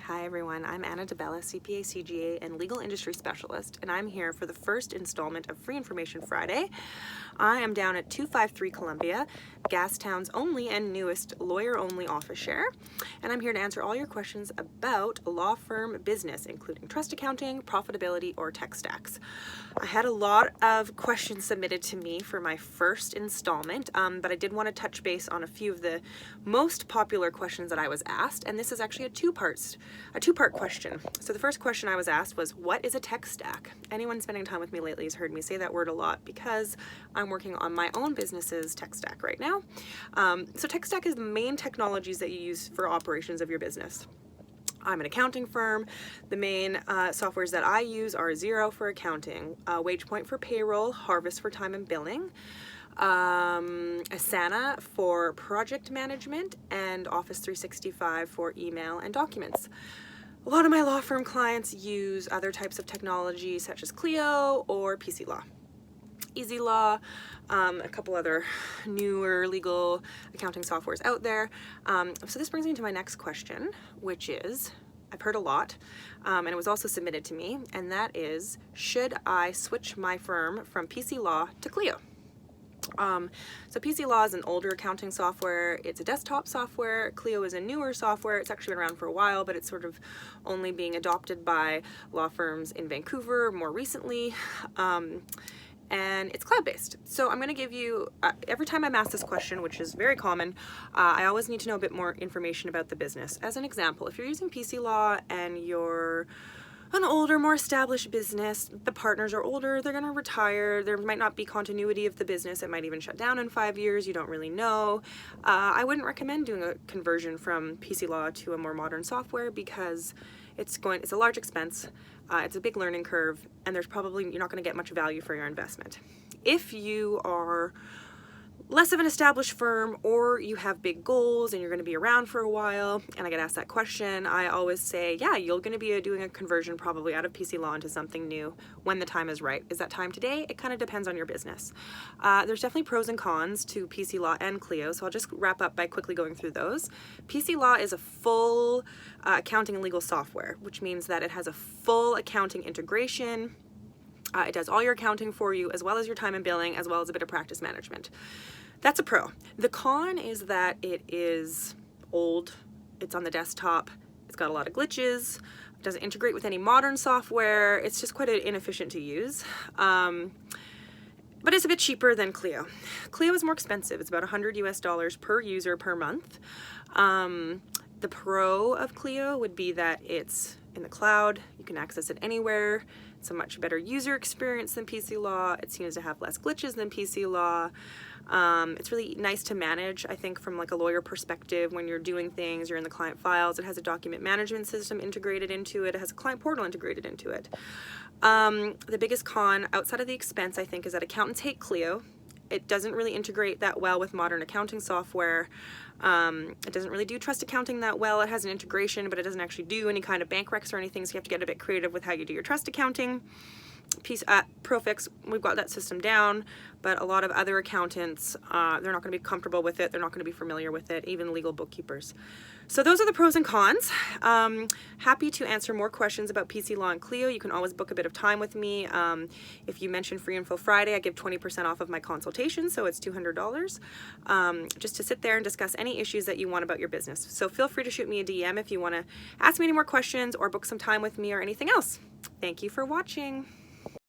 Hi everyone, I'm DiBella CPA, CGA, and Legal Industry Specialist, and I'm here for the first installment of Free Information Friday. I am down at 253 Columbia, Gastown's only and newest lawyer-only office share, and I'm here to answer all your questions about law firm business, including trust accounting, profitability, or tech stacks. I had a lot of questions submitted to me for my first installment, but I did want to touch base on a few of the most popular questions that I was asked, and this is actually a two-part question. So the first question I was asked was, what is a tech stack? Anyone spending time with me lately has heard me say that word a lot because I'm working on my own business's tech stack right now. So tech stack is the main technologies that you use for operations of your business. I'm an accounting firm. The main softwares that I use are Xero for accounting, WagePoint for payroll, Harvest for time and billing, Asana for project management, and Office 365 for email and documents. A lot of my law firm clients use other types of technology such as Clio or PC Law, Easy Law, a couple other newer legal accounting softwares out there. So this brings me to my next question, which is, I've heard a lot, and it was also submitted to me, and that is, should I switch my firm from PC Law to Clio? So PC Law is an older accounting software. It's a desktop software. Clio is a newer software. It's actually been around for a while, but it's sort of only being adopted by law firms in Vancouver more recently. And it's cloud-based. So I'm going to give you, every time I'm asked this question, which is very common, I always need to know a bit more information about the business. As an example, if you're using PC Law and you're an older, more established business, the partners are older, they're going to retire, there might not be continuity of the business, it might even shut down in 5 years, you don't really know. I wouldn't recommend doing a conversion from PC Law to a more modern software because it's a large expense, it's a big learning curve, and you're not going to get much value for your investment. If you are less of an established firm or you have big goals and you're going to be around for a while, and I get asked that question, I always say, yeah, you're going to be doing a conversion probably out of PC Law into something new when the time is right. Is that time today? It kind of depends on your business. There's definitely pros and cons to PC Law and Clio, so I'll just wrap up by quickly going through those. PC Law is a full accounting and legal software, which means that it has a full accounting integration. It does all your accounting for you, as well as your time and billing, as well as a bit of practice management. That's a pro. The con is that it is old, it's on the desktop, it's got a lot of glitches, it doesn't integrate with any modern software, it's just quite inefficient to use. But it's a bit cheaper than Clio. Clio is more expensive. It's about $100 per user per month. The pro of Clio would be that it's in the cloud, you can access it anywhere. It's a much better user experience than PC Law. It seems to have less glitches than PC Law. It's really nice to manage, I think, from like a lawyer perspective when you're doing things, you're in the client files. It has a document management system integrated into it. It has a client portal integrated into it. The biggest con outside of the expense, I think, is that accountants hate Clio. It doesn't really integrate that well with modern accounting software. It doesn't really do trust accounting that well. It has an integration, but it doesn't actually do any kind of bank recs or anything, so you have to get a bit creative with how you do your trust accounting. Profix, we've got that system down, but a lot of other accountants, they're not going to be comfortable with it. They're not going to be familiar with it, even legal bookkeepers. So those are the pros and cons. Happy to answer more questions about PC Law and Clio. You can always book a bit of time with me. If you mention Free Info Friday, I give 20% off of my consultation, so it's $200, just to sit there and discuss any issues that you want about your business. So feel free to shoot me a DM if you want to ask me any more questions or book some time with me or anything else. Thank you for watching.